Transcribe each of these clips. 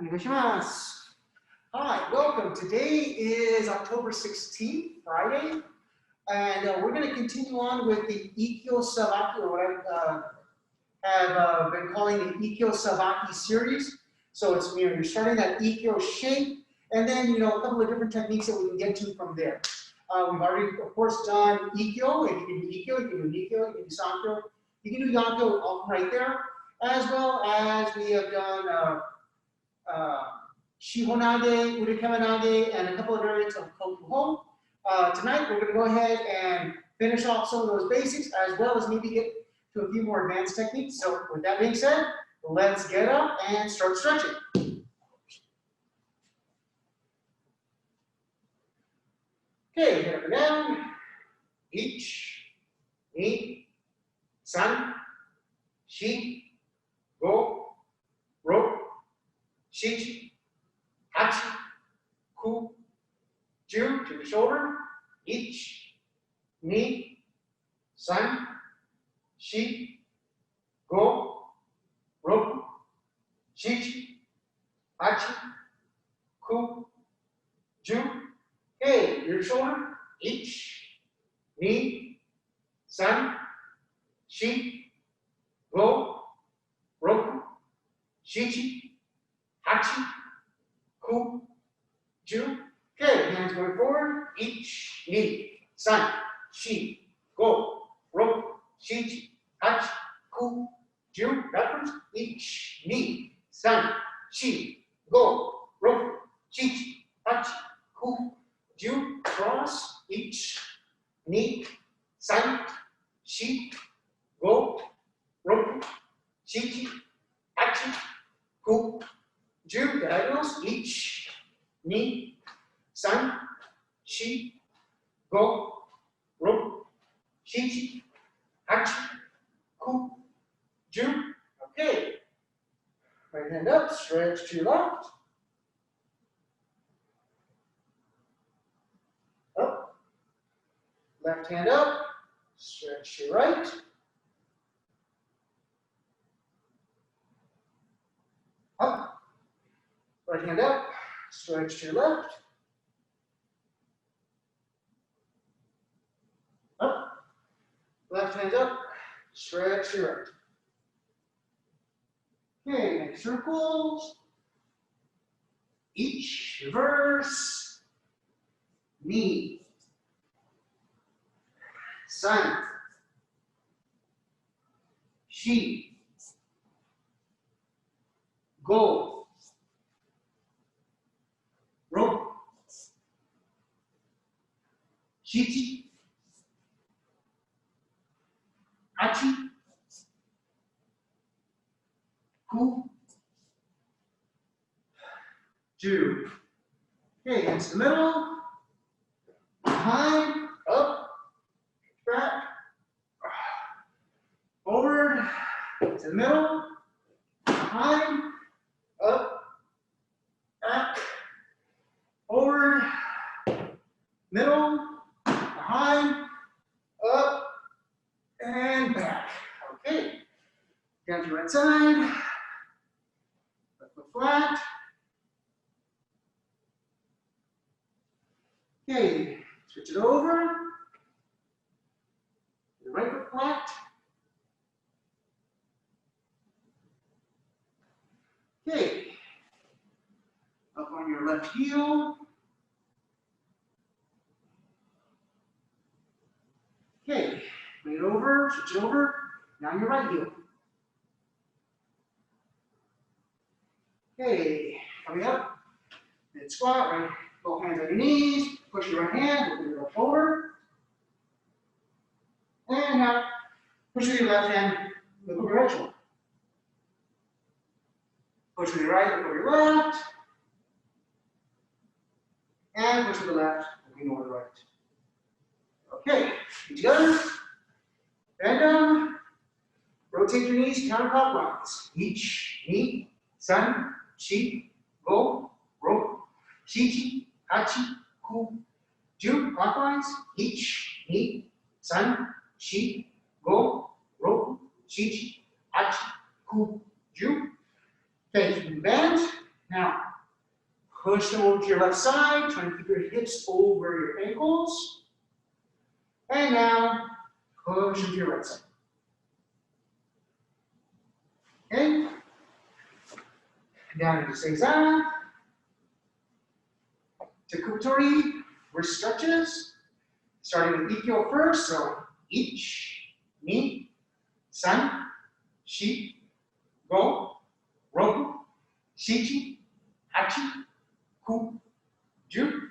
Onegaishimasu. Hi, welcome. Today is October 16th, Friday, and we're going to continue on with the Ikkyo Sabaki, or what I have been calling the Ikkyo Sabaki series. So it's, you're starting that Ikkyo shape, and then, a couple of different techniques that we can get to from there. We've already, of course, done Ikkyo, and you can do Ikkyo, you can do Ikkyo, you can do Sankyo, you can do Yankyo all right there, as well as we have done Shihonage, Urikeminage, and a couple of variants of Kokuho. Tonight, we're going to go ahead and finish off some of those basics, as well as maybe get to a few more advanced techniques. So with that being said, let's get up and start stretching. Okay, get up and down. Ich, ni, san, shi, go, ro, shichi, hachi, ku, ju, to the shoulder. Ich, ni, san, shi, go, roku, shichi, hachi, ku, ju. Okay, your shoulder. Ich, ni, san, shi, go, roku, shichi, hachi, ku, ju. Okay, hands going forward. Ich, ni, san, shi, go, roku, shichi, hachi, ku, ju. Backwards. Ich, ni, san, shi, go, roku, shichi, hachi, ku, ju. Cross. Ich, ni, san, shi, go, roku, shichi, hachi, ku, ju. Diagonals. Ich, ni, san, shi, go, roku, shichi, hachi, ku, ju. Okay. Right hand up, stretch to your left. Up. Left hand up, stretch to your right. Up. Right hand up, stretch to your left. Up. Left hand up, stretch to your right. Okay, next circles. Each reverse. Ni. San. Shi. Go. Ro. Shichi. Hachi. Ku. Ju. Okay, hands to the middle. Behind. Up. Back. Forward. To the middle. Behind. Up. Back. Forward. Middle. Behind. Up. And back. Okay. Down to your right side. Left foot flat. Okay, switch it over. The right foot flat. Okay. Up on your left heel. Okay, bring it over, switch it over. Now your right heel. Okay, coming up, mid squat, right, both hands on your knees, push your right hand, open your left shoulder. And now, push with your left hand, look over your right shoulder. Push with your right, look over your left. And push with the left, looking over the right. Okay, feet together, bend down, rotate your knees counterclockwise. Ich, ni, san, shi, go, ro, shichi, hachi, ku, ju. Clockwise. Ich, ni, san, shi, go, ro, shichi, hachi, ku, ju. Okay, bend, Now, push them over to your left side, trying to keep your hips over your ankles. And now, push them to your right side. Okay? Down into Seoi. To Kutori, wrist stretches. Starting with Ikkyo first, so ich, ni, san, shi, go, roku, shichi, hachi, ku, ju.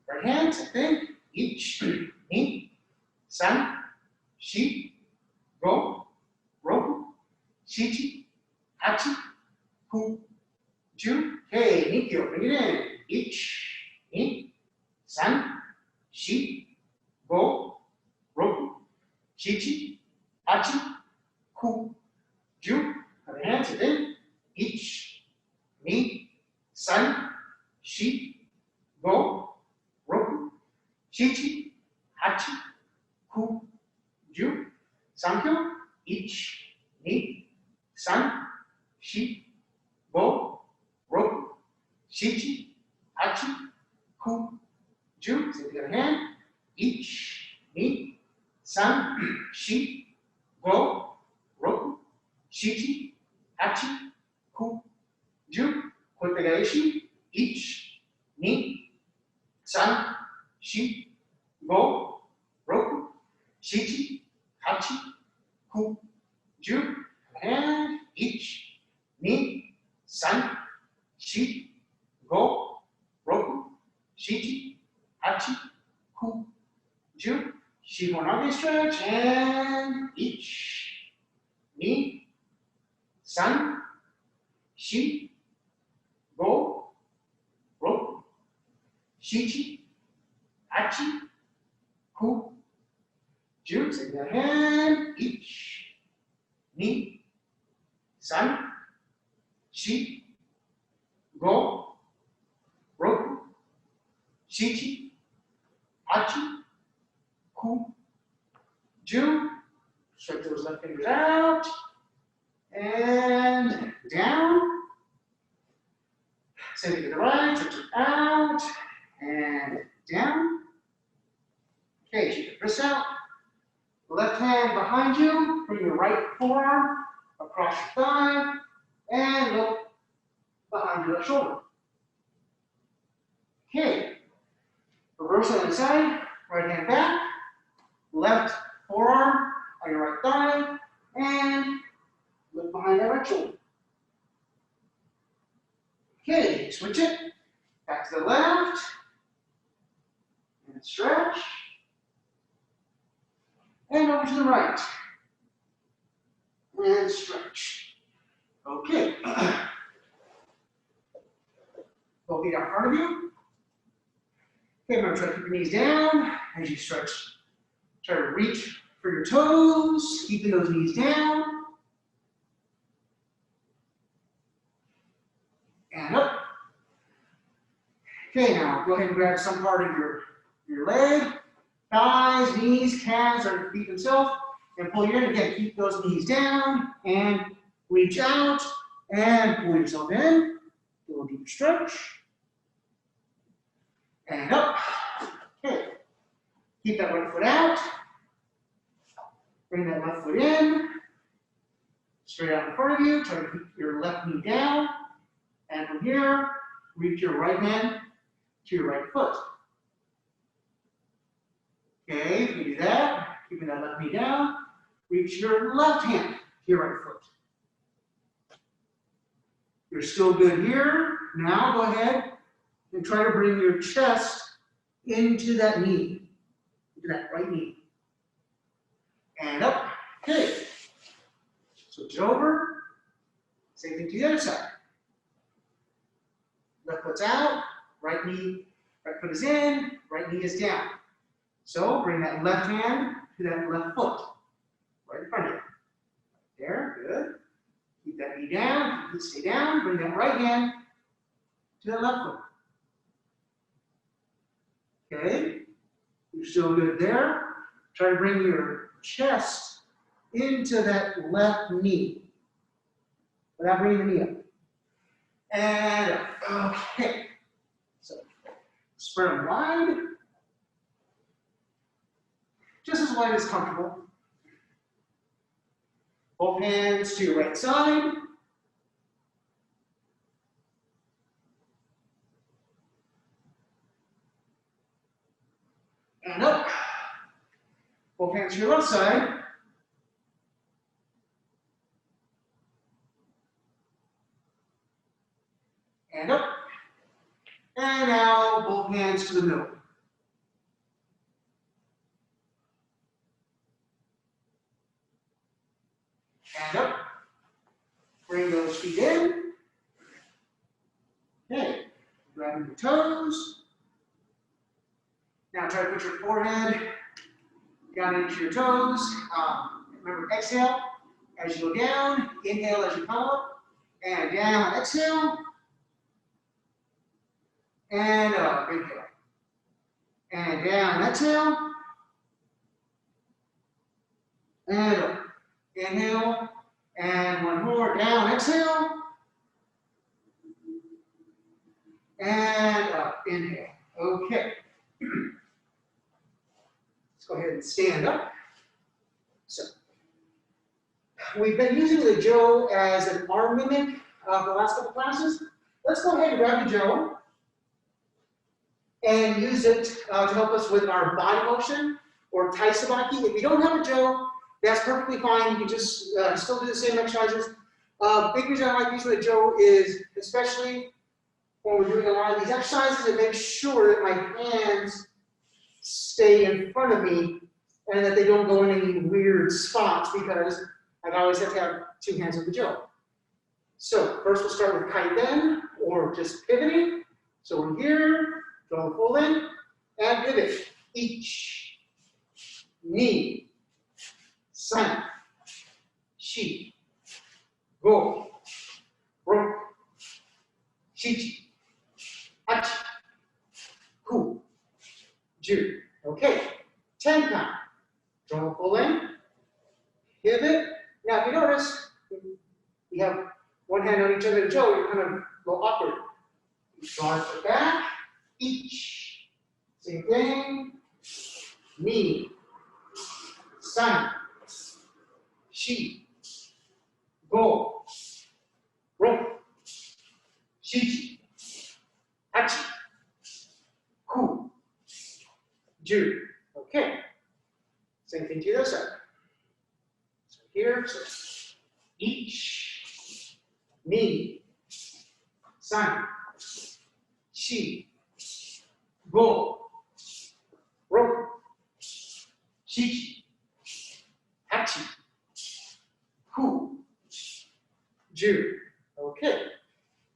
Right hand, same thing. Ich, ni, san, shi, go, roku, shichi, hachi, ku, ju. Okay, Ikkyo, bring it in. Ich, ni, san, shi, go, roku, shichi, hachi, ku, ju. Other hands again. Ich, ni, san, shi, go, roku, shichi, hachi, ku, ju. Sankyo. Ich, ni, san, shi, go, roku, shichi, hachi, ku, ju. Same the other hand. Ich, ni, san, shi, go, roku, shichi, hachi, ku, ju. Kotegaeshi. Ich, ni, san, shi, go, roku, shichi, hachi, ku, ju. And ich, ni, san, shi, go, roku, shichi, hachi, ku, ju. Shomenuchi stretch and ich, ni, san, shi, go, roku, shichi, hachi, ku, ju. Take the hand. Ich, ni, san, shi, go, roku, shichi, hachi, ku, ju. Stretch those left fingers out and down. Same thing to the right, stretch it out and down. Okay, shake your wrist out. Left hand behind you, bring your right forearm across your thigh and look behind your left shoulder. Okay, reverse on the side, right hand back, left forearm on your right thigh and look behind that right shoulder. Okay, switch it, back to the left, and stretch, and over to the right, and stretch. Okay, both feet out in front of you. Okay, remember, try to keep your knees down as you stretch. Try to reach for your toes, keeping those knees down. And up. Okay, now go ahead and grab some part of your leg, thighs, knees, calves, or your feet themselves, and pull your in. Again, keep those knees down and reach out and pull yourself in. A little deeper stretch. And up. Okay. Keep that right foot out. Bring that left foot in. Straight out in front of you. Try to keep your left knee down. And from here, reach your right hand to your right foot. Okay, if you do that, keeping that left knee down, reach your left hand to your right foot. You're still good here. Now go ahead and try to bring your chest into that knee, into that right knee. And up. Okay. Switch it over. Same thing to the other side. Left foot's out, right foot is in, right knee is down. So bring that left hand to that left foot, right in front of you. There, good. Keep that knee down, stay down, bring that right hand to that left foot. Okay, you're still good there. Try to bring your chest into that left knee without bringing the knee up. And up. Okay. So spread them wide. Just as wide as comfortable. Both hands to your right side. And up. Both hands to your left side. And up. And now both hands to the middle. And up. Bring those feet in. Okay. Grabbing your toes. Now try to put your forehead down into your toes. Remember, exhale as you go down. Inhale as you come up. And down. Exhale. And up. Inhale. And down. Exhale. And up. Inhale. And one more. Down. Exhale. And up. Inhale. Okay. Let's go ahead and stand up. So, we've been using the Jo as an arm mimic for the last couple classes. Let's go ahead and grab the Jo and use it to help us with our body motion or Tai Sabaki. If you don't have a Jo, that's perfectly fine. You can just still do the same exercises. Big reason I like using the Jo is, especially when we're doing a lot of these exercises, to make sure that my hands stay in front of me and that they don't go in any weird spots, because I always have to have two hands on the Jo. So first we'll start with Kai Ben, or just pivoting. So we're here, draw the full in, and pivot. Ich, ni, san, shi, go, ro, shichi, hachi, ku, ju. Okay, 10 count. Draw the full in, pivot. Now if you notice, we have one hand on each other of the Jo, you're kind of a little awkward. Draw it back, each, same thing, ni, san, shi, go, ro, shichi, hachi, ku, ju. Okay, same thing to the other side. So here, so each, ni, san, shi, go, ro, shichi, hachi, ku, ju. Okay,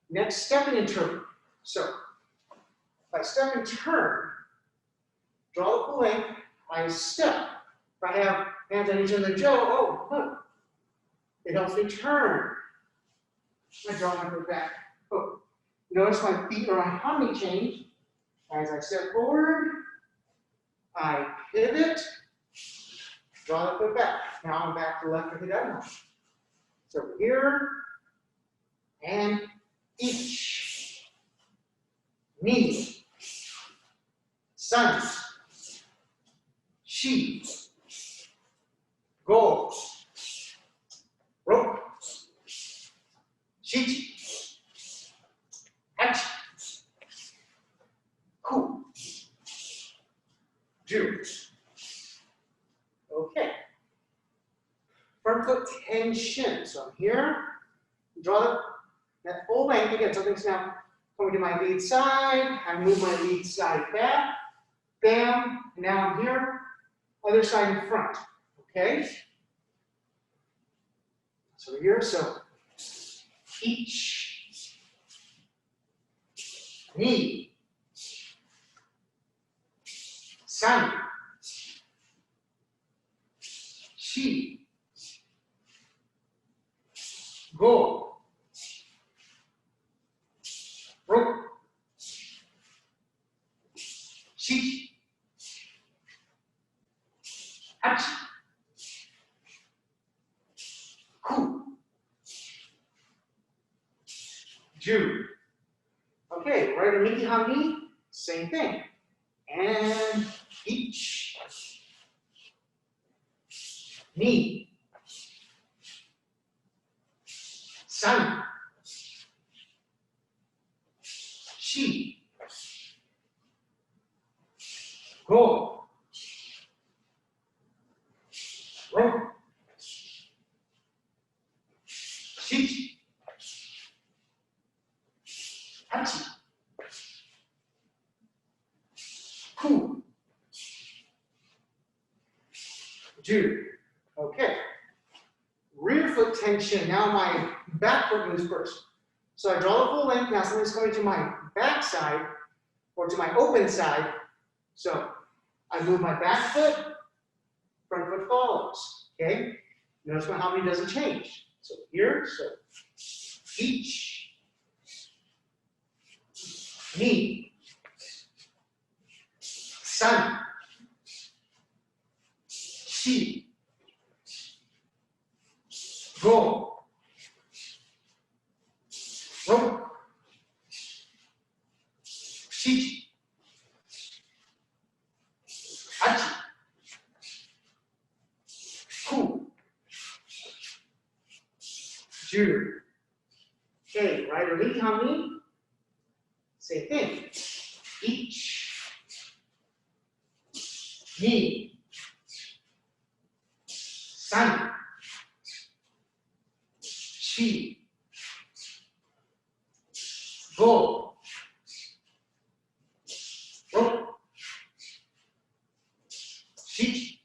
next step and turn. So, if I step and turn, draw the full length, I step. If I have hands on each other, the Jo, oh, look, it helps me turn. I draw my foot back. Oh, notice my feet are on hominy change. As I step forward, I pivot, draw the foot back. Now I'm back to left with the diagonal. So here, and each, ni, san, shi, go, ro, shichi, hachi, ku, ju. Okay. Front foot tension. So I'm here. Draw that full length again. Something's now coming to my lead side. I move my lead side back. Bam. And now I'm here. Other side in front. Okay. So we're here. So each, ni, san, shi, go, ro, shichi, hachi, ku, Ju. Okay, right Miki Hami, same thing. And each. Ni. San. Shi. Go. Ro. Shi. Hachi. Ku. Ju. Okay. Rear foot tension. Now my back foot moves first. So I draw the full length. Now something's coming to my back side or to my open side. So I move my back foot, front foot follows. Okay? Notice how many doesn't change. So here, so each, ni, san, shi, go, ro, shi, hachi, ku, ju. Okay, right underneath how many? Same thing. Each, ni, san, shi, go, ro, shi,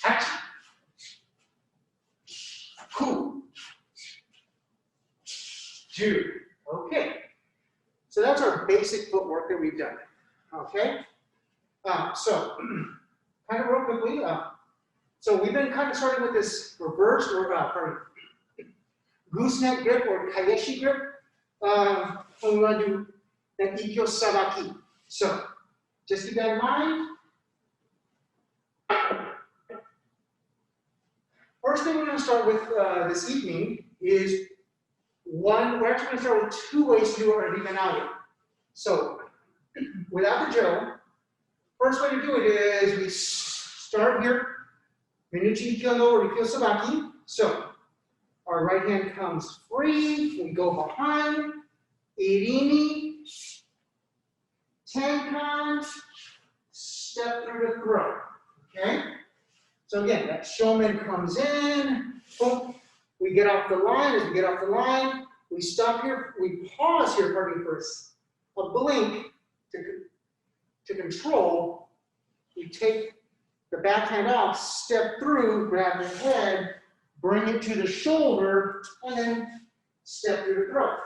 hachi, ku, ju. Okay, so that's our basic footwork that we've done. Okay, so kind of real quickly, so we've been kind of starting with this reverse or gooseneck grip or kotegaeshi grip. When we want to do the Ikkyo Sabaki. So just keep that in mind. First thing we're going to start with this evening is we're actually going to start with 2 ways to do our iriminage. So without the jo, first way to do it is we start here, shomenuchi Ikkyo no or Ikkyo Sabaki. So our right hand comes free, we go behind, irimi, tenkan, step through the throat. Okay? So again, that shomen comes in, boom, we get off the line. As we get off the line, we stop here, we pause here, pardon me, for a blink to control. We take the backhand off, step through, grab the head, bring it to the shoulder, and then step through the throat.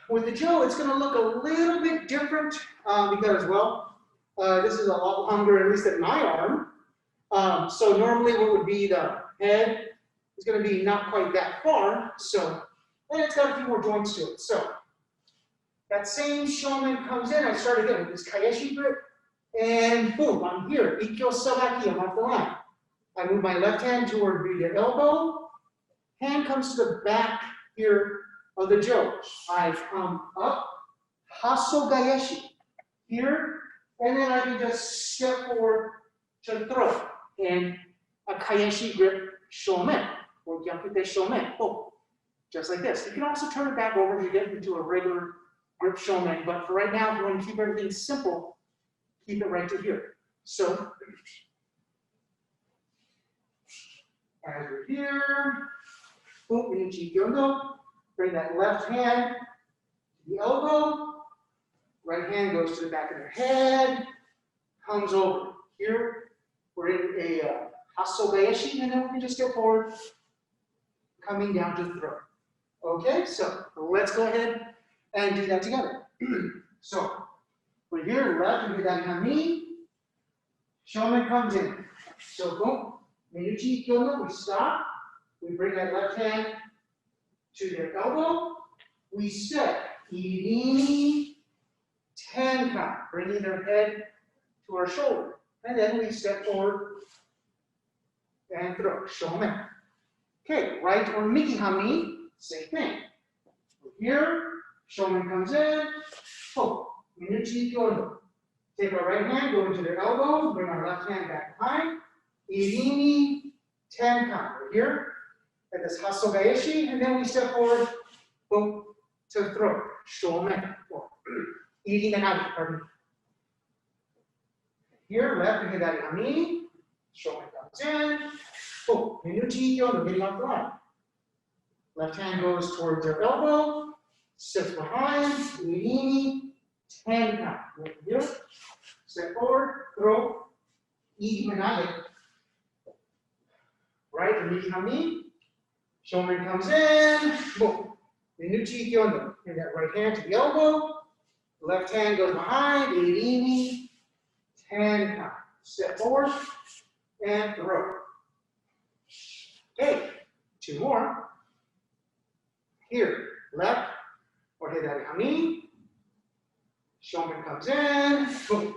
With the jo, it's going to look a little bit different because, well, this is a lot longer, at least at my arm. So normally what would be the head is going to be not quite that far. So, and it's got a few more joints to it. So that same shomen comes in. I start again with this kotegaeshi grip, and boom, I'm here. Ikkyo Sabaki, I'm off the line. I move my left hand toward the elbow. Hand comes to the back here of the jo. I come up, kotegaeshi here, and then I can just step forward to the throat. And a kotegaeshi grip shomen, or gyakute shomen, boom, just like this. You can also turn it back over to get into a regular grip shomen, but for right now, if you want to keep everything simple, keep it right to here. So, as we're here, boom, shomenuchi Ikkyo, bring that left hand to the elbow, right hand goes to the back of the head, comes over. Here, we're in a kotegaeshi, and then we can just go forward, coming down to the throat. Okay, so let's go ahead and do that together. So we're here, left, and do that kami. Shomen comes in. So boom, shomenuchi Ikkyo, we stop. We bring that left hand to their elbow. We step, irimi, tenkan, bringing their head to our shoulder. And then we step forward and throw, shomen. Okay, right or mikihami, same thing. Here, shomen comes in, oh, minuchi kyondo. Take our right hand, go into the elbow, bring our left hand back behind, irimi tenkan. We're here at this kotegaeshi, and then we step forward, boom, to throw, shomen, or iriminage, pardon. Here, left hidari hami, shomen comes in, oh, minuchi kyondo, getting off the line. Left hand goes towards their elbow, steps behind, irimi tenkan. Here, step forward, throw, iriminage. Right, iriminage. Shomen comes in, boom. Minuchi kyondo. And that right hand to the elbow. Left hand goes behind, irimi tenkan. Step forward and throw. Okay, two more. Here, left, or hidari hami. Shomen comes in, boom.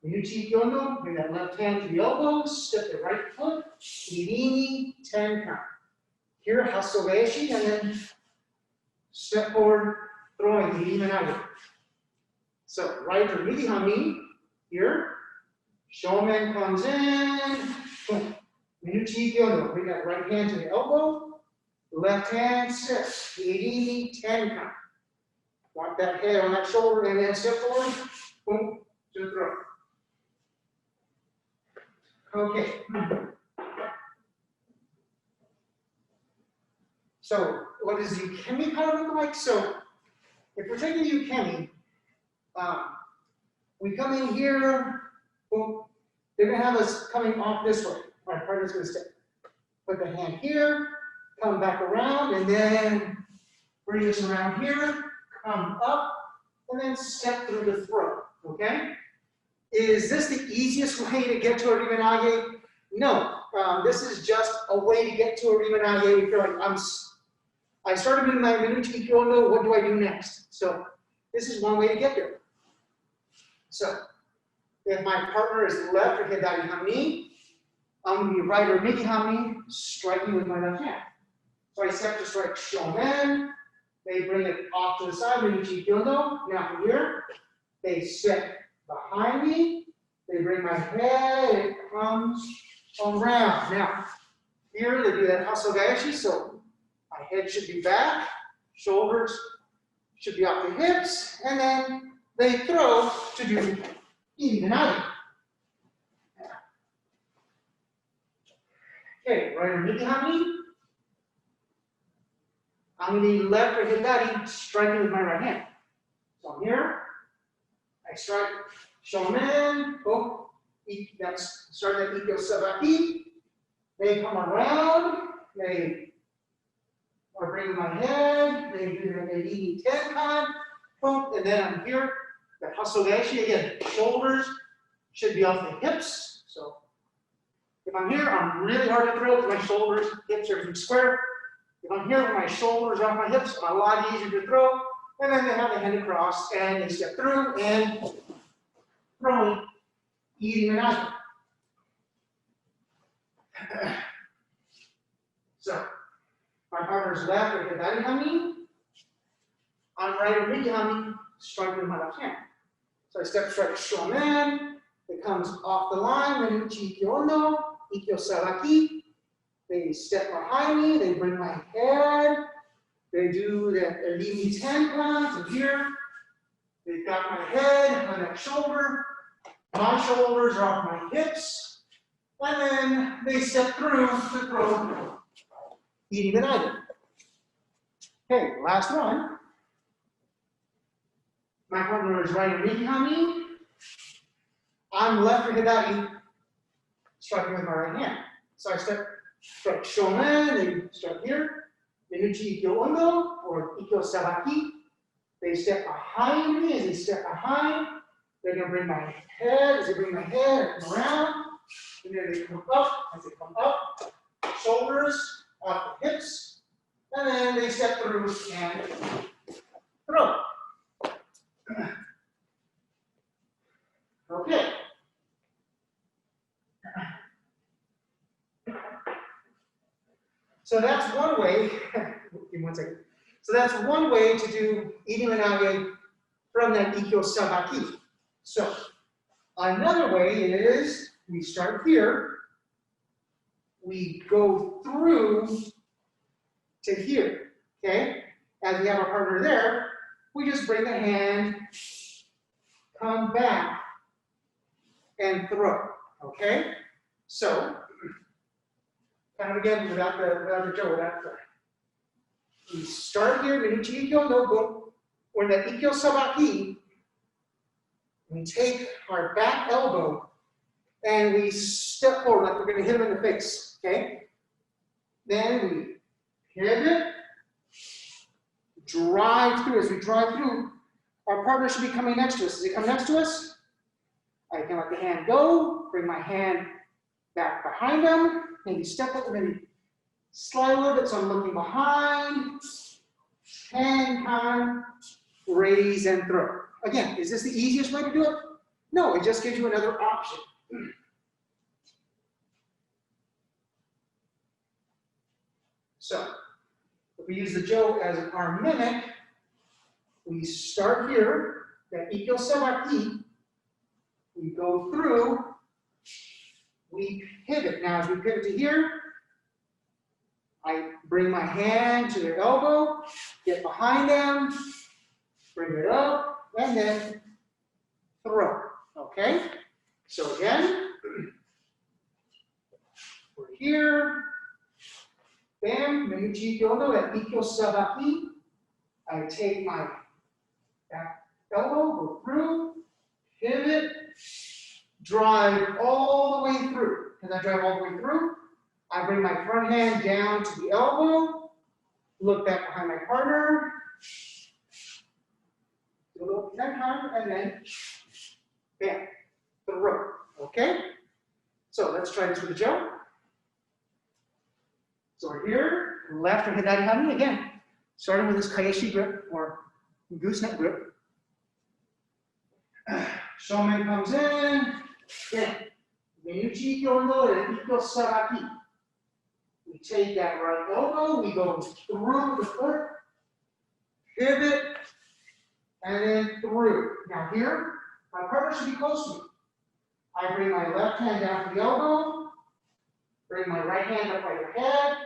Minuchi kyondo, bring that left hand to the elbow, step the right foot, irimi tenkan. Here, kotegaeshi, and then step forward, throwing the iriminage. So, right or mikihami, here, shomen comes in, boom. Minuchi kyondo, bring that right hand to the elbow, left hand steps, irimi tenkan. Want that head on that shoulder, and then step forward, boom, to throw. Okay. So, what does the ukemi part look like? So, if we're taking the ukemi, we come in here, boom, they're going to have us coming off this way. All right, partner's going to step. Put the hand here, come back around, and then bring us around here, come up, and then step through the throat, okay? Is this the easiest way to get to iriminage? No, this is just a way to get to iriminage. If you're like, I started doing my minuchi kyondo, what do I do next? So this is one way to get there. So if my partner is left or hidari hami, I'm going to be right or mikihami, striking with my left hand. So I step to strike shomen, they bring it off to the side, minuchi kyondo. Now from here, they step behind me, they bring my head, it comes around. Now, here they do that kotegaeshi, so my head should be back, shoulders should be off the hips, and then they throw to do iriminage. Okay, right or mikihami. I'm going to be left or hidari, striking with my right hand. So I'm here. I strike shomen, boom, that's start that Ikkyo Sabaki. They come around, they are bringing my head, they do the iriminage tenkan, boom, and then I'm here, the kotegaeshi, again, shoulders should be off the hips. So if I'm here, I'm really hard to throw because my shoulders, hips, everything square. If I'm here with my shoulders off my hips, I'm a lot easier to throw. And then they have the hand across and they step through and throw iriminage. So, my partner's left or hidari hami. I'm right or mikihami, strike with my left hand. So I step strike shomen. It comes off the line, minuchi kyondo, Ikkyo Sabaki. They step behind me, they bring my head. They do the iriminage tenkan, so here, they've got my head on that shoulder, my shoulders are off my hips, and then they step through to throw iriminage. Okay, last one. My partner is right mikihami. I'm left or hidari, striking with my right hand. So I step, strike shomen, they start here. Minuchi Ikkyo or Ikkyo Sabaki. They step behind me. As they step behind, they're going to bring my head. As they bring my head, I come around. And then they come up. As they come up, shoulders off the hips. And then they step through and throw. Okay. So that's one way. Give me 1 second. So that's one way to do iriminage from that Ikkyo Sabaki. So another way is we start here, we go through to here, okay? As we have our partner there, we just bring the hand, come back, and throw, okay? So, kind of again, without the Joe, we start here, Minuchi Ikkyo, no go. We're in that Ikkyo Sabaki. We take our back elbow and we step forward like we're going to hit him in the face, okay? Then we pivot, drive through. As we drive through, our partner should be coming next to us. As they come next to us, I can let the hand go, bring my hand back behind them, maybe step up, maybe slide a little bit so I'm looking behind, hand time, raise and throw. Again, is this the easiest way to do it? No, it just gives you another option. So, if we use the Jo as our mimic, we start here, that Ikkyo Sabaki, we go through, we pivot. Now, as we pivot to here, I bring my hand to their elbow, get behind them, bring it up, and then throw, okay? So again, we're here, bam, Minuchi Ikkyo, that Ikkyo Sabaki. I take my back elbow, go through, pivot, drive all the way through. As I drive all the way through, I bring my front hand down to the elbow, look back behind my partner, do a little neck time, and then bam, throw. Okay? So let's try this with the Jo. So we're here, left or hidari hami again, starting with this kotegaeshi grip or gooseneck grip. Shomen comes in, then Minuchi Ikkyo and Ikkyo Sabaki. We take that right elbow, we go through the foot, pivot, and then through. Now here, my partner should be close to me. I bring my left hand down to the elbow, bring my right hand up by the head,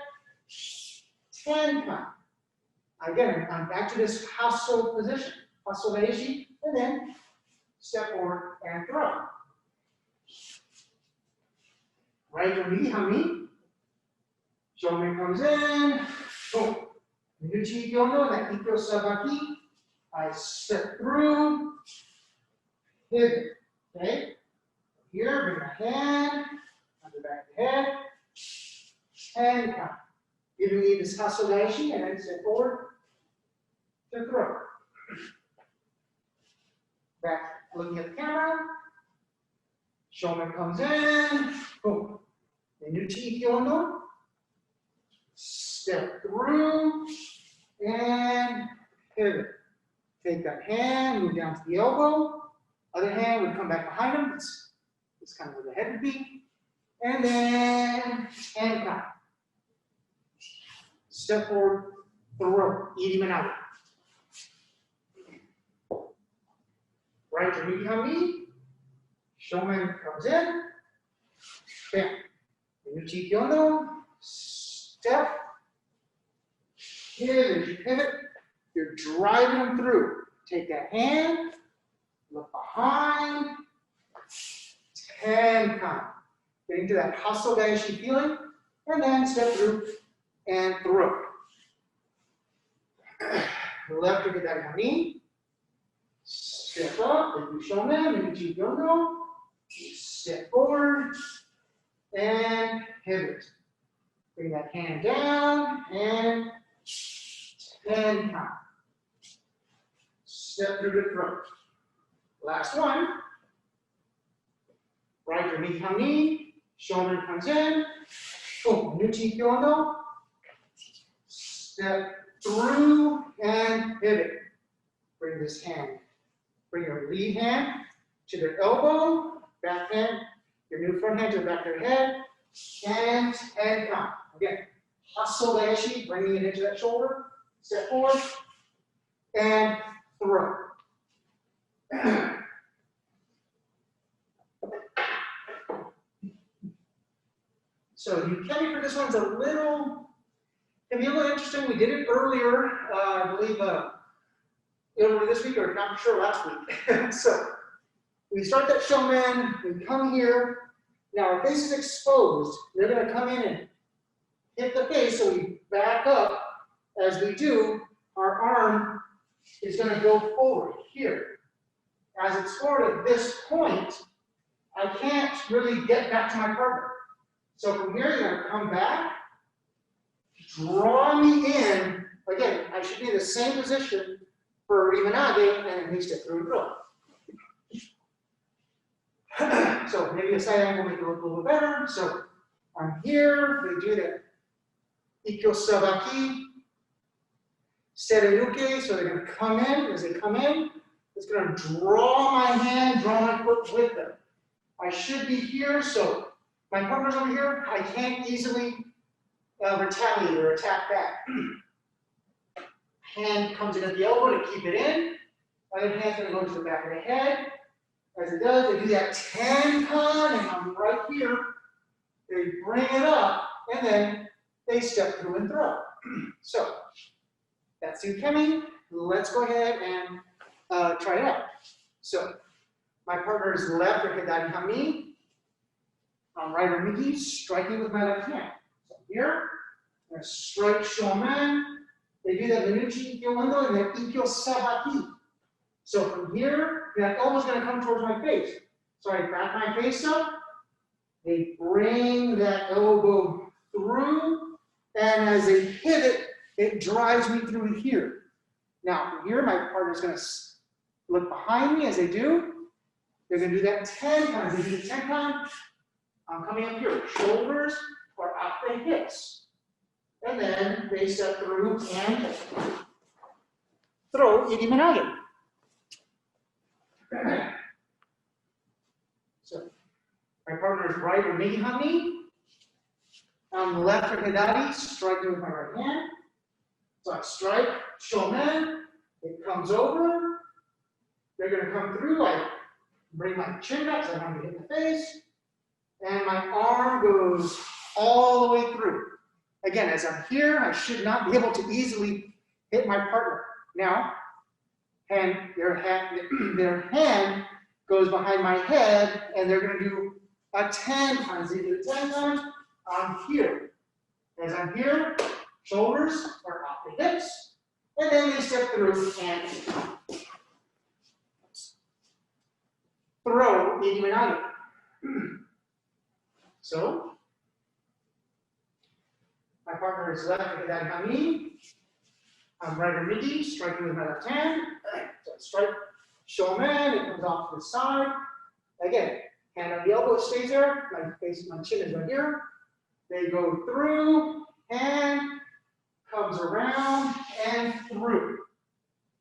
10 count. Again, I'm back to this hasso position, kotegaeshi, and then step forward and throw. Right or knee, hami. Shomen comes in, boom. Minuchi Ikkyo, that Ikkyo Sabaki. I step through, pivot, okay? Here, bring my hand, on the back of the head, and count. Giving me this kotegaeshi, and then step forward to throw. Back, looking at the camera. Shomen comes in, boom. Minuchi Ikkyo, step through, and pivot. Take that hand, move down to the elbow. Other hand would come back behind him. It's kind of where the head would be. And then hand count. Step forward, throw, iriminage. Right to knee hami. Shomen comes in. Bam. Minuchi Ikkyo, step. Pivot. You're driving them through. Take that hand, look behind, 10 count. Getting to that kotegaeshi feeling, and then step through and throw. Left to get that knee. Step up, and you shomen, and you Ikkyo. Step forward, and pivot. Bring that hand down, and 10 count. Step through the throat. Last one. Right or knee hami. Shomen comes in. Boom. Minuchi Ikkyo. Step through and pivot. Bring this hand. Bring your lead hand to their elbow. Back hand. Your new front hand to the back of their head. And head count. Again. kotegaeshi, bringing it into that shoulder. Step forward and throw. So ukemi for this one's can be a little interesting. We did it earlier, I believe, earlier this week, or not sure last week. So we start that shomen, we come here. Now our face is exposed. They're going to come in and hit the face, so we back up. As we do, our arm is going to go forward here. As it's forward at this point, I can't really get back to my partner. So from here, you're going to come back, draw me in. Again, I should be in the same position for iriminage, and then we step through and throw. So maybe a side angle will make it look a little bit better. So I'm here, we do the Ikkyo Sabaki, seoi, so they're going to come in. As they come in, it's going to draw my hand, draw my foot with them. I should be here, so my partner's over here. I can't easily retaliate or attack back. Hand comes in at the elbow to keep it in. Other hand's going to go to the back of the head. As it does, they do that tenkan, and I'm right here. They bring it up, and then they step through and throw. So that's ukemi. Let's go ahead and try it out. So my partner is left or hidari hami. I'm right or migi, striking with my left hand. So here, I'm going to strike shomen. They do that shomenuchi Ikkyo undo and then Ikkyo Sabaki. So from here, that elbow's going to come towards my face. So I back my face up. They bring that elbow through, and as they hit it, it drives me through here. Now from here, my partner's going to look behind me as they do. They're going to do that 10 times. They do it 10 times. I'm coming up here. Shoulders are off the hips. And then they step through and throw iriminage. So my partner is right or migi hami. I'm left or hidari, striking with my right hand. So I strike, shomen, it comes over. They're going to come through. I bring my chin back so I don't hit the face. And my arm goes all the way through. Again, as I'm here, I should not be able to easily hit my partner. Now, their hand goes behind my head, and they're going to do a 10 times. They do 10 times. I'm here. As I'm here, shoulders are off the hips, and then they step through and throw iriminage. So, my partner is left or hidari hami. I'm right or migi, striking with my left hand. So I strike shomen, it comes off to the side. Again, hand on the elbow stays there. My chin is right here. They go through, hand comes around and through.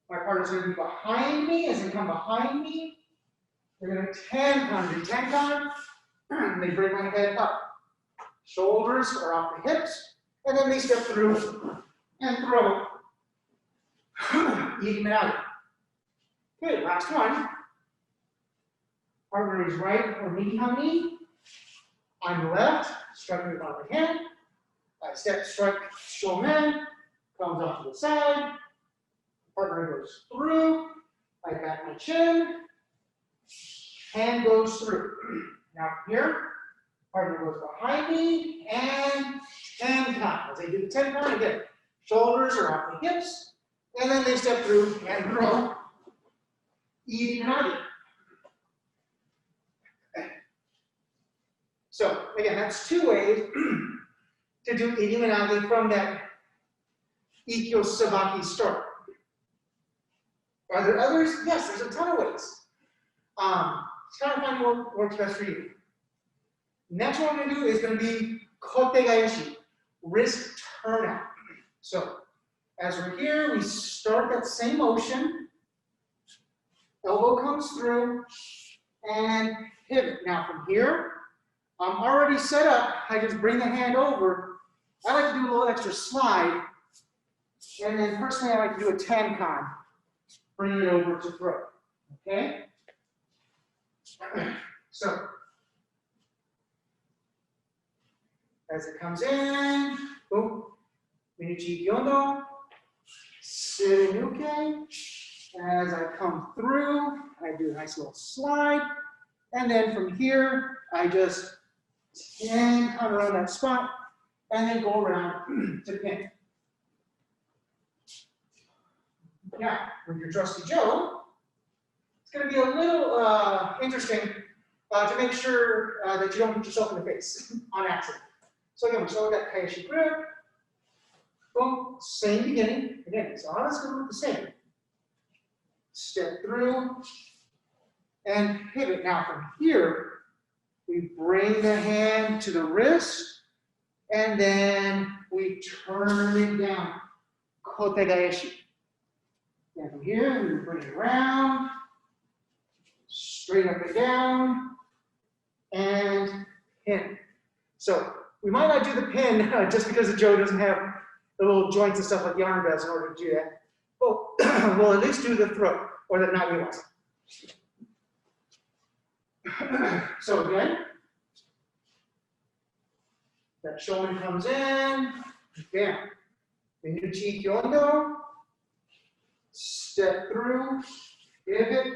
My partner's going to be behind me. As they come behind me, they're going to tenkan. They bring my head up. Shoulders are off the hips, and then they step through and throw iriminage. Okay, last one. Partner is right or migi hami. I'm left, striking with my right hand. I strike shomen, comes off to the side. Partner goes through. I back my chin. Hand goes through. Now here, partner goes behind me and 10 times. As they do the 10 times again, shoulders are off the hips, and then they step through and throw iriminage. So again, that's two ways to do iriminage from that Ikkyo Sabaki start. Are there others? Yes, there's a ton of ways. Try to find what works best for you. Next one we're going to do is going to be kotegaeshi, wrist turnout. So as we're here, we start that same motion. Elbow comes through and pivot. Now from here, I'm already set up. I just bring the hand over I like to do a little extra slide. And then personally, I like to do a tenkan. Bring it over to throw. Okay? So, as it comes in, boom, minuchi yondo, seoi. As I come through, I do a nice little slide. And then from here, I just tenkan around that spot, and then go around to pin. Now, with your trusty Joe, it's going to be a little interesting to make sure that you don't hit yourself in the face on accident. So again, we start with that kotegaeshi grip. Boom, same beginning. Again, it's all going to look the same. Step through and pivot. Now from here, we bring the hand to the wrist, and then we turn it down. Kotegaeshi. And from here, we bring it around, straight up and down, and pin. So we might not do the pin just because the Joe doesn't have the little joints and stuff like the arm does in order to do that. But we'll at least do the throw, or the nagiwaza. So again, that shoulder comes in, down. Minuchi yondo, step through, pivot,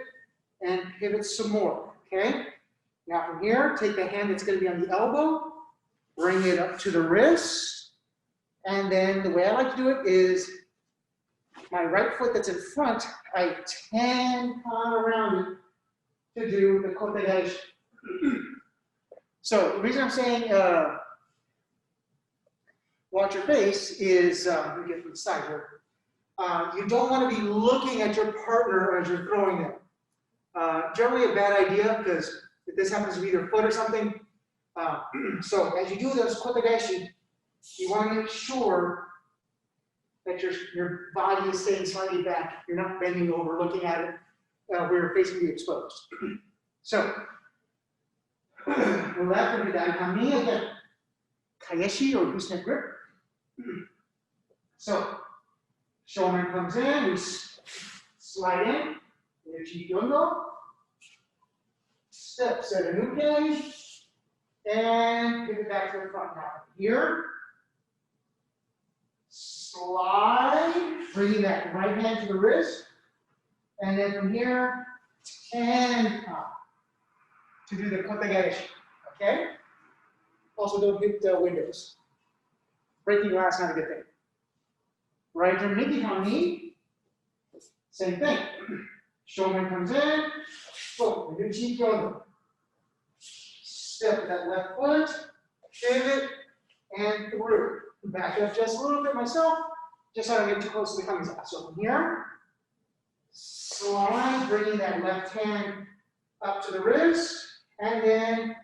and pivot some more, okay? Now from here, take the hand that's going to be on the elbow, bring it up to the wrist, and then the way I like to do it is my right foot that's in front, I tenkan around it to do the kotegaeshi. So the reason I'm saying watch your face is, let me get from the side here. You don't want to be looking at your partner as you're throwing them. Generally a bad idea because if this happens to be their foot or something. So as you do those kotegaeshi, you want to make sure that your body is staying slightly back. You're not bending over, looking at it where your face can be exposed. So, the left of the daikami again, kaeshi or gooseneck grip. So, shoulder comes in, we slide in, minuchi yondo, step seoi, and give it back to the front. Now here, slide, bringing that right hand to the wrist, and then from here, tenkan to do the kotegaeshi, okay? Also don't hit the windows. Breaking glass, not a good thing. Right to miki kami, same thing. Shoulder comes in, boom, minuchi yondo. Step with that left foot, pivot, and through. Back up just a little bit myself, just so I don't get too close to the kamiza. So from here, slide, bringing that left hand up to the wrist, and then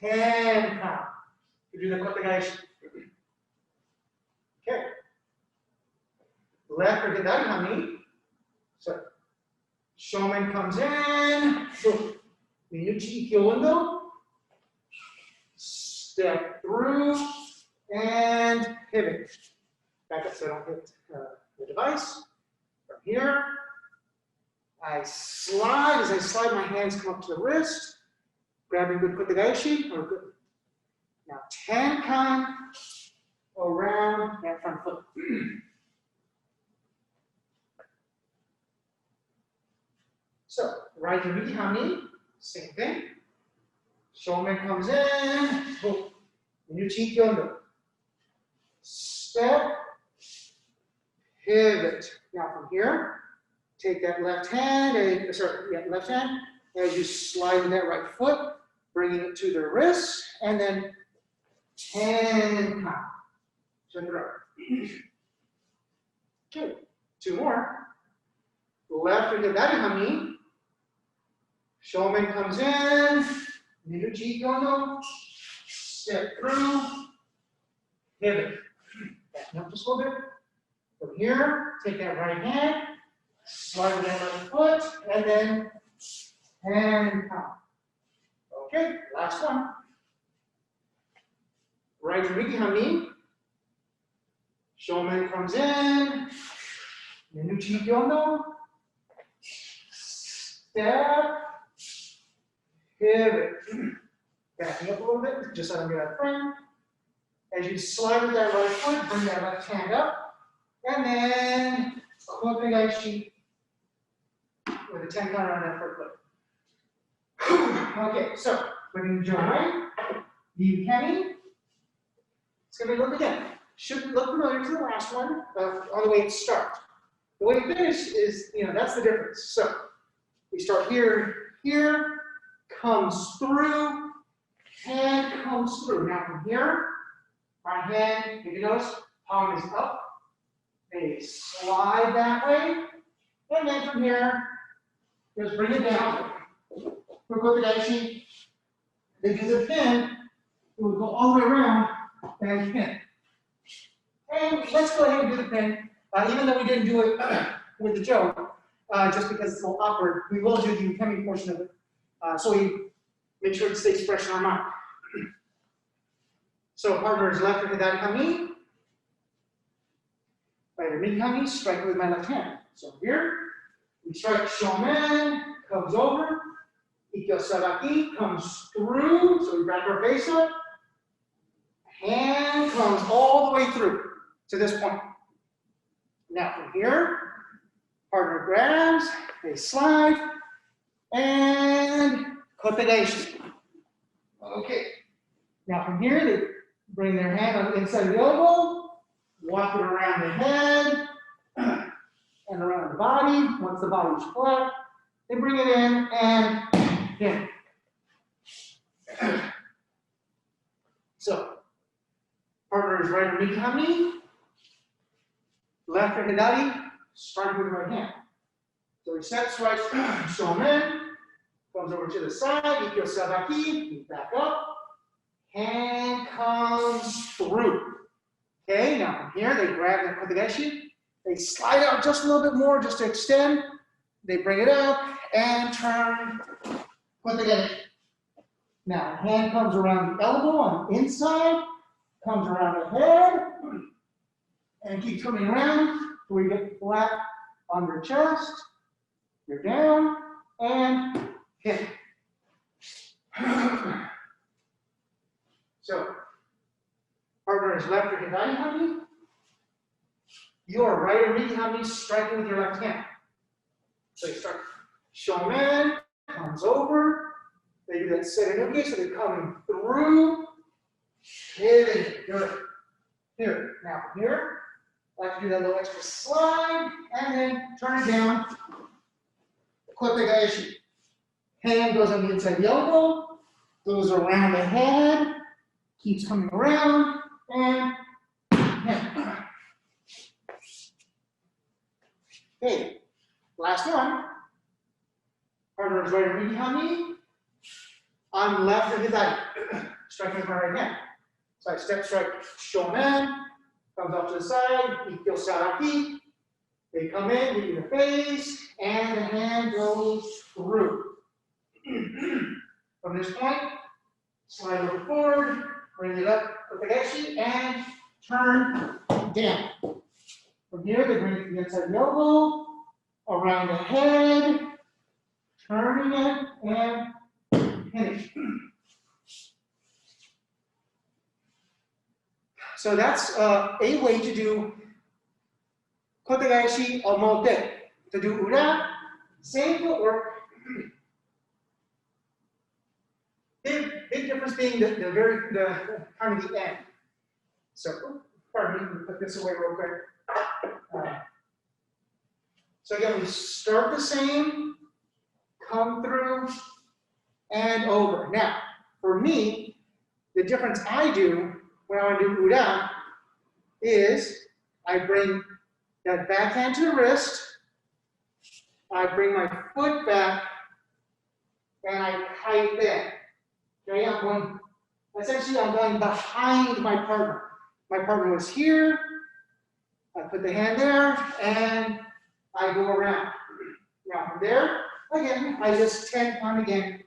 tenkan to do the kotegaeshi. Okay. Left or hidari hami. So shomen comes in, minuchi yondo, step through, and pivot. Back up so I don't hit the device. From here, I slide. As I slide, my hands come up to the wrist, grabbing good kotegaeshi, or good. Now tenkan around that front foot. So, right to miki hami, same thing. Shomen comes in, boom, minuchi yondo. Step, pivot. Now from here, take that left hand, left hand, as you slide with that right foot, bringing it to the wrist, and then tenkan. Okay, two more. Left or hidari hami. Shomen comes in, minuchi yondo, step through, pivot. Back up just a little bit. From here, take that right hand, slide with that right foot, and then tenkan. Okay, last one. Right to miki hami. Shomen comes in. Shomenuchi Ikkyo. Step. Pivot. Backing up a little bit, just so I don't get out of frame. As you slide with that right foot, bring that left hand up. And then kotegaeshi with a 10 count on that front foot. Okay, so we're going to join the ukemi. It's going to be look again. Should look familiar to the last one on the way it starts. The way it finishes is, that's the difference. So we start here, here, comes through, hand comes through. Now from here, my hand, if you notice, palm is up. They slide that way. And then from here, just bring it down. For kotegaeshi, they do the pin, it will go all the way around and pin. And let's go ahead and do the pin. Even though we didn't do it with the joke, just because it's a little awkward, we will do the ukemi portion of it. So we make sure it stays fresh in our mind. So partners left or hidari kami. Right or mid kami, strike with my left hand. So here, we strike shomen, comes over. Ikkyo Sabaki comes through, so we wrap our face up. Hand comes all the way through to this point. Now from here, partner grabs, they slide, and kotegaeshi. Okay. Now from here, they bring their hand on the inside of the elbow, walk it around the head, and around the body. Once the body is flat, they bring it in and in. So, partners right or mikami, left or hidari, strike with the right hand. So he steps right, shomen, comes over to the side, Ikkyo Sabaki, back up, hand comes through. Okay, now from here they grab that kotegaeshi, they slide out just a little bit more just to extend, they bring it up and turn kotegaeshi. Now hand comes around the elbow on the inside, comes around the head, and keeps coming around till we get flat on your chest. You're down and hit. So, partner is left or hidari kami. Your right or midi kami striking with your left hand. So you start shomen, comes over. They do that shomenuchi, so they're coming through. Hitting. Good. Here. Now from here, I like to do that little extra slide, and then turn it down. Kotegaeshi. Hand goes on the inside of the elbow, goes around the head, keeps coming around, and hit. Okay, last one. Partner is right or midi kami. I'm left or hidari. Striking with my right hand. So I step strike shomen, comes off to the side, Ikkyo Sabaki. They come in, we do the face, and the hand goes through. From this point, slide over forward, bring it up, kotegaeshi, and turn down. From here, they bring it to the inside of the elbow, around the head, turning it, and finish. So that's a way to do kotegaeshi omote. To do ura, same footwork. Big difference being the kind of the end. So, pardon me, let me put this away real quick. So again, we start the same, come through, and over. Now, for me, the difference I do when I want to do ura is I bring that backhand to the wrist, I bring my foot back, and I kite in. Okay, essentially I'm going behind my partner. My partner was here, I put the hand there, and I go around. Now from there, again, I just 10 count again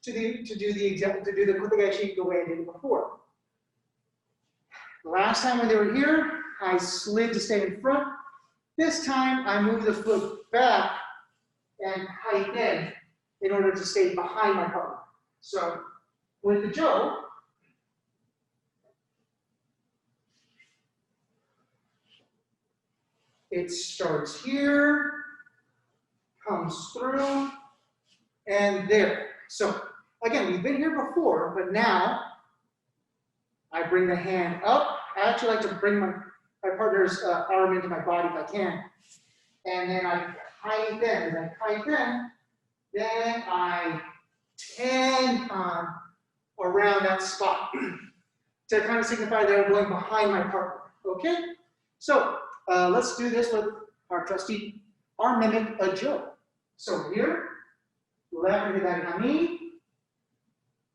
to do the kotegaeshi the way I did it before. Last time when they were here, I slid to stay in front. This time, I move the foot back and kaiten in order to stay behind my partner. So with the Joe, it starts here, comes through, and there. So again, we've been here before, but now I bring the hand up. I actually like to bring my partner's arm into my body if I can. And then I kaiten. As I kaiten, then I tenkan around that spot to kind of signify that I'm going behind my partner. Okay? So let's do this with our trusty arm mimic a Joe. So here, left hidari hami,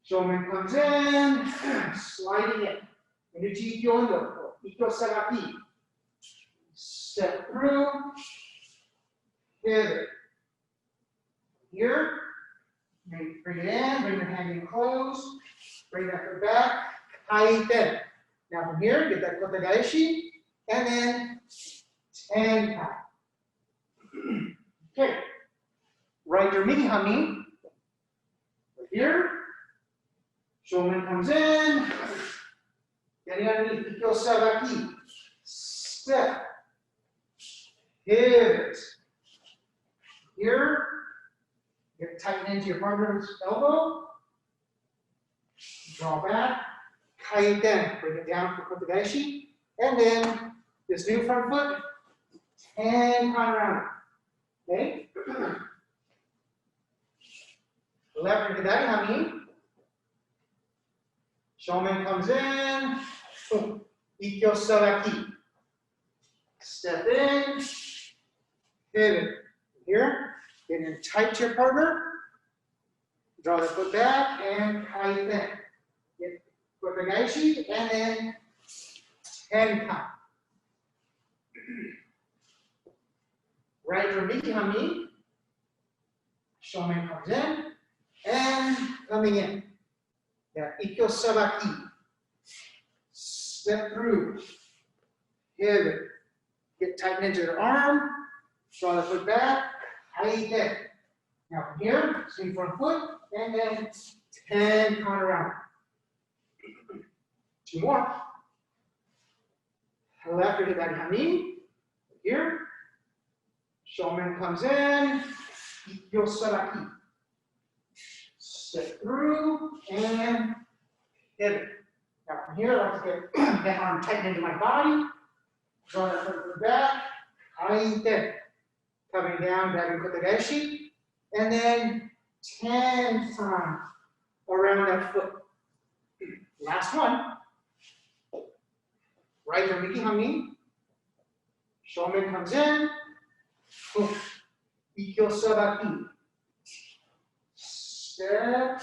shomen comes in, sliding in. Inuchi Ikkyo Indo, Ikkyo Sabaki. Step through, pivot. Here, bring it in, bring your hand in close, bring that foot back, kaiten. Now from here, get that kotegaeshi, and then tenkan. Okay. Right or midi hami. Here, shomen comes in, getting underneath Ikkyo Sabaki. Step, pivot. Here, get tighten into your partner's elbow, draw back, kaiten, bring it down for kotegaeshi, and then this new front foot, and on around. Okay? Left or hidari hami. Shomen comes in, Ikkyo Sabaki. Step in, pivot. Here, get in tight to your partner, draw the foot back, and kaiten. Get kotegaeshi, and then tenkan. Right or midi hami. Shomen comes in, and coming in. Yeah, Ikkyo Sabaki. Step through, pivot. Get tightened into your arm, draw the foot back, kaiten. Now from here, swing front foot, and then tenkan around. Two more. Left or hidari hami. Here. Shomen comes in, Ikkyo Sabaki. Step through, and pivot. Now from here, I like to get that arm tightened into my body. Draw that foot back, kaiten. Coming down, grabbing kotegaeshi, and then tenkan around that foot. Last one. Right or midi hami. Shomen comes in, Ikkyo Sabaki. Step,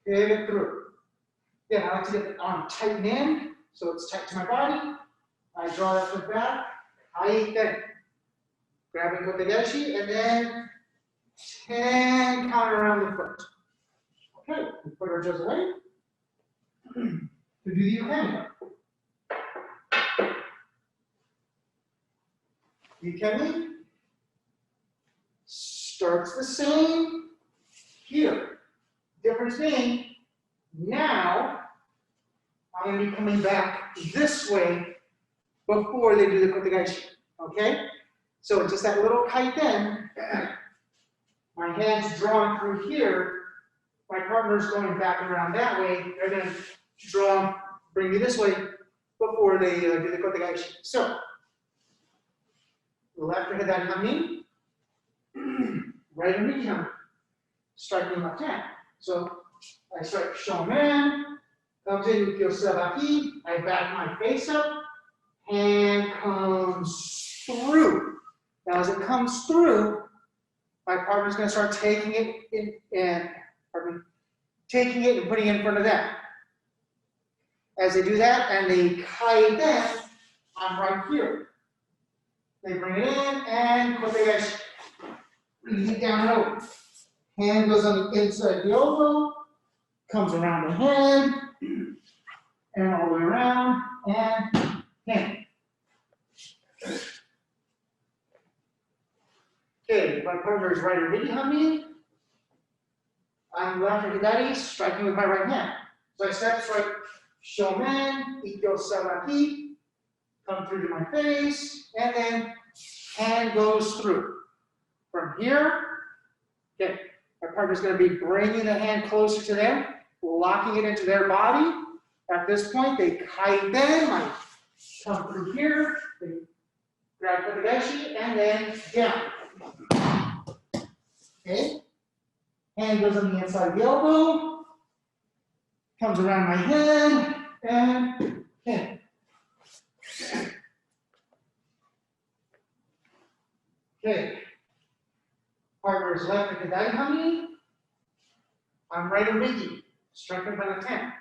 pivot through. Then I like to get the arm tightened in, so it's tight to my body. I draw that foot back, kaiten. Grabbing kotegaeshi, and then tenkan around the foot. Okay, we put our Joes away. To do the ukemi. Ukemi starts the same here. Difference being, now I'm going to be coming back this way before they do the kotegaeshi. Okay? So just that little kaiten, my hand's drawn through here, my partner's going back and around that way, they're going to draw, bring me this way before they do the kotegaeshi. So, left hidari hami, right midi hami, striking left hand. So, I strike shomen, comes in Ikkyo Sabaki, I back my face up, hand comes through. Now, as it comes through, my partner's going to start taking it and putting it in front of them. As they do that, and they kaiten, I'm right here. They bring it in and kotegaeshi. Bring it down and over. Hand goes on the inside of the elbow, comes around the head, and all the way around, and hand. Okay, my partner is right already, honey. I'm left hidari, striking with my right hand. So I step strike, shomen, Ikkyo Sabaki, come through to my face, and then hand goes through. From here, okay, my partner's going to be bringing the hand closer to them, locking it into their body. At this point, they kaiden, I come through here, they grab kotegaeshi, and then down. Okay, hand goes on the inside of the elbow, comes around my head, and hand. Okay, partner is left at the daihami. I'm right omiki, striking by the 10.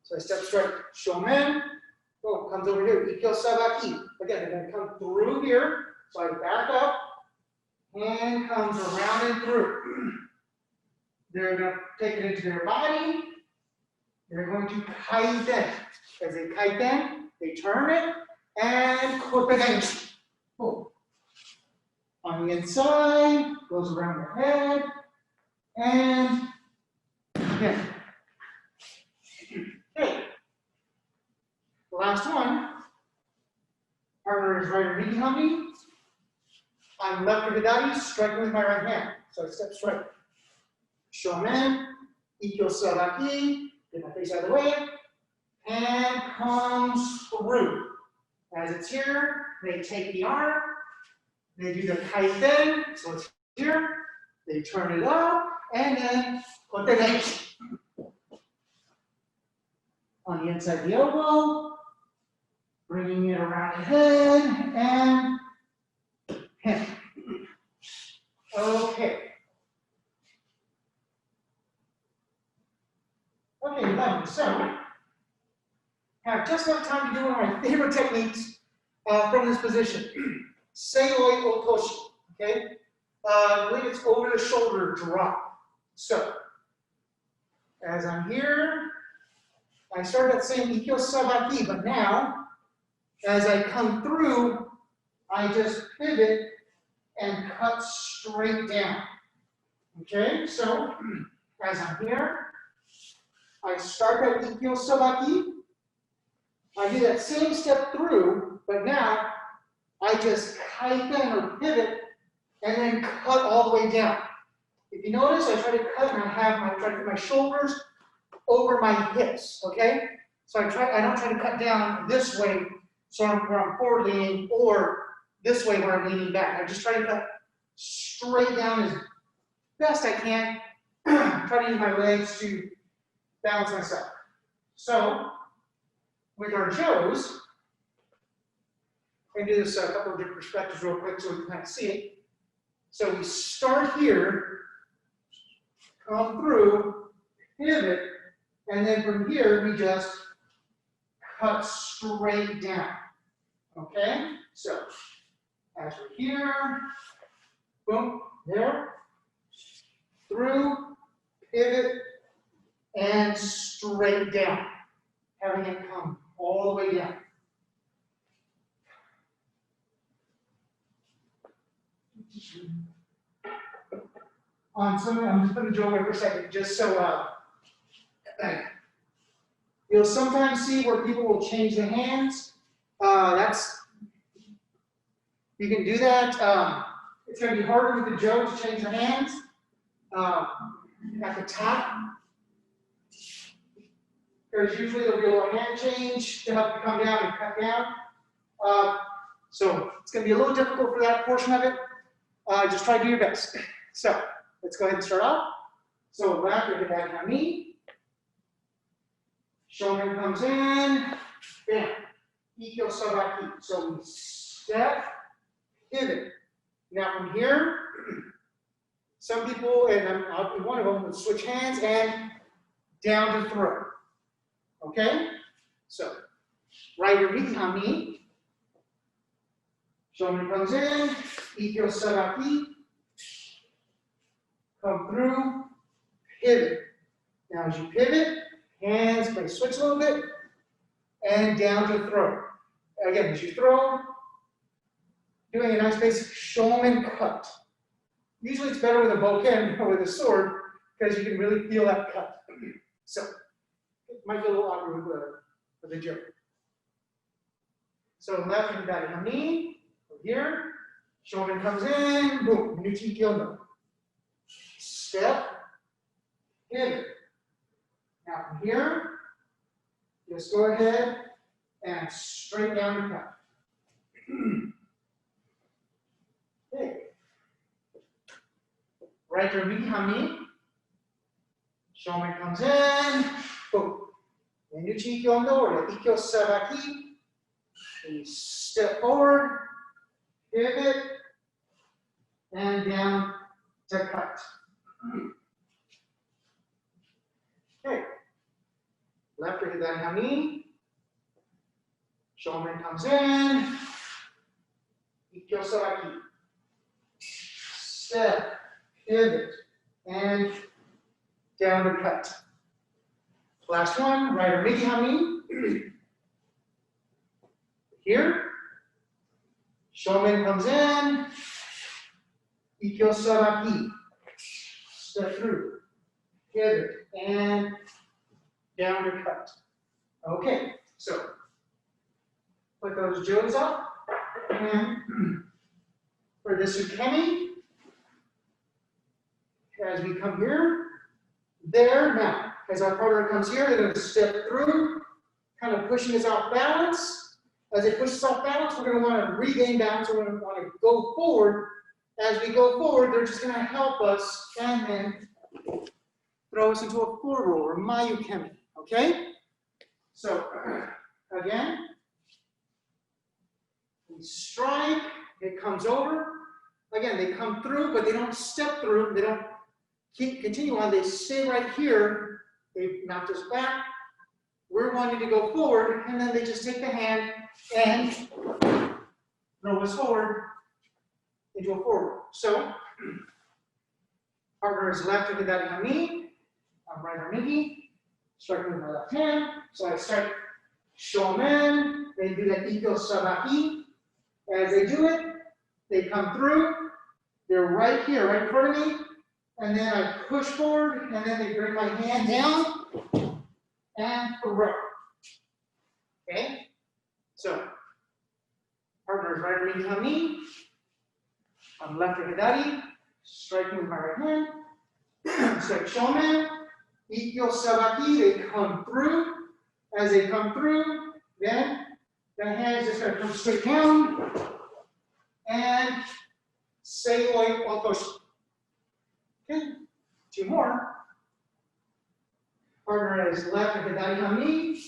So I step straight, shomen, oh, comes over here, Ikkyo Sabaki. Again, I'm going to come through here, so I back up, hand comes around and through. They're going to take it into their body. They're going to kaiden. As they kaiden, they turn it, and kotegaeshi. Oh. On the inside, goes around the head, and yeah. Okay. The last one. Partner is right underneath me. I'm left hidari, striking with my right hand. So I step straight. Shomen, Ikkyo Sabaki, get my face out of the way, and comes through. As it's here, they take the arm, they do the kaiten, so it's here, they turn it up, and then kotegaeshi. On the inside of the elbow, bringing it around the head, and him. Okay. Okay, lovely. So, have just enough time to do one of my favorite techniques from this position. Seoi otoshi. Okay? I believe it's over the shoulder drop. So, as I'm here, I started that same Ikkyo Sabaki, but now, as I come through, I just pivot and cut straight down. Okay? So, as I'm here, I start that Ikkyo Sabaki. I do that same step through, but now I just kaiten or pivot and then cut all the way down. If you notice, I try to cut and I try to put my shoulders over my hips, okay? So I don't try to cut down this way, so where I'm forward leaning, or this way where I'm leaning back. I just try to cut straight down as best I can. Try to use my legs to balance myself. So, with our Joes, I'm going to do this a couple of different perspectives real quick so we can kind of see it. So we start here, come through, pivot, and then from here we just cut straight down. Okay? So, as we're here, boom, there, through, pivot, and straight down, having it come all the way down. I'm just going to go away for a second, just so you'll sometimes see where people will change the hands. You can do that. It's going to be harder with the Jo to change the hands at the top. Because usually there'll be a little hand change to help you come down and cut down. So it's going to be a little difficult for that portion of it. Just try to do your best. So let's go ahead and start off. So left, get back on me. Shoulder comes in. Bam. Ikkyo Sabaki. So we step, pivot. Now from here, some people, and I'll be one of them, will switch hands and down to throw. Okay? So, right your meat on me. Shoulder comes in, Ikkyo Sabaki. Come through, pivot. Now as you pivot, hands may switch a little bit, and down to throw. Again, as you throw, doing a nice basic shomen cut. Usually it's better with a bokken or with a sword because you can really feel that cut. So it might be a little awkward with the joke. So left and back on knee, over here. Shomen comes in, boom, nuchi Ikkyo. Step, pivot. Now from here, just go ahead and straight down the cut. Okay. Right to migi hami. Shomen comes in, boom. Nuchi Ikkyo or Ikkyo Sabaki. We step forward, pivot, and down to cut. Okay. Left to hidari hami. Shomen comes in. Ikkyo Sabaki. Step, pivot, and down to cut. Last one, right or migi hami. Here. Shomen comes in. Ikkyo Sabaki. Step through. Pivot, and down to cut. Okay, so put those joes up. And for this ukemi, as we come here, there, now, as our partner comes here, they're going to step through, kind of pushing us off balance. As it pushes off balance, we're going to want to regain balance. We're going to want to go forward. As we go forward, they're just going to help us and then throw us into a forward roll or ukemi. Okay? So, again, we strike, it comes over. Again, they come through, but they don't step through. They don't continue on. They stay right here. They knocked us back. We're wanting to go forward, and then they just take the hand and throw us forward into a forward. So, partner is left to hidari hami. I'm right or migi. Striking with my left hand. So I start shomen. They do that Ikkyo Sabaki. As they do it, they come through. They're right here, right in front of me. And then I push forward, and then they bring my hand down and throw. Okay? So, partner is right or migi hami. I'm left to hidari. Striking with my right hand. Start shomen. Ikkyo Sabaki, they come through. As they come through, then the hands just going to come straight down. And seoi otoshi. Okay, two more. Partner is left at hidari hami.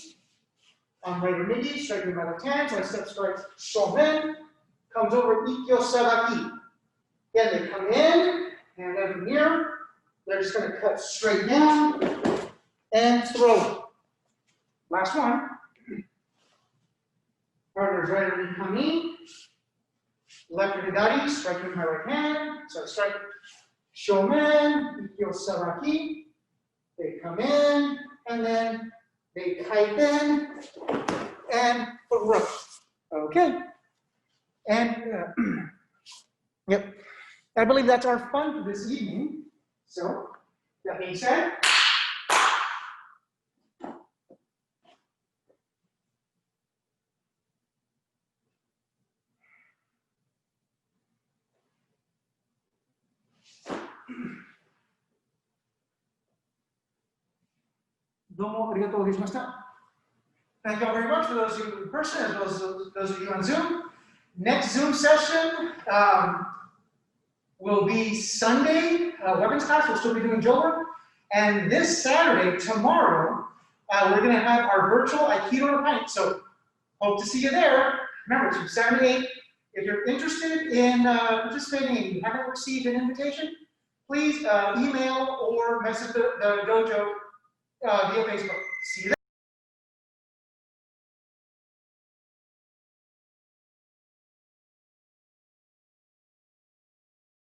I'm right or migi, striking my left hand. So I step straight shomen. Comes over Ikkyo Sabaki. Again, they come in, and then from here, they're just going to cut straight down and throw. Last one. Partner's right or migi hami. Left or hidari, striking with my right hand. So I strike shomen, Ikkyo Sabaki. They come in, and then they kaiten and throw. Okay. And, yep. I believe that's our fun for this evening. So, that being said, domo arigatou gozaimashita. Thank you all very much for those of you in person as well as those of you on Zoom. Next Zoom session will be Sunday, weapons class. We'll still be doing drill work. And this Saturday, tomorrow, we're going to have our virtual Aikido night. So hope to see you there. Remember, it's from 7 to 8. If you're interested in participating and you haven't received an invitation, please email or message the dojo via Facebook. See you there.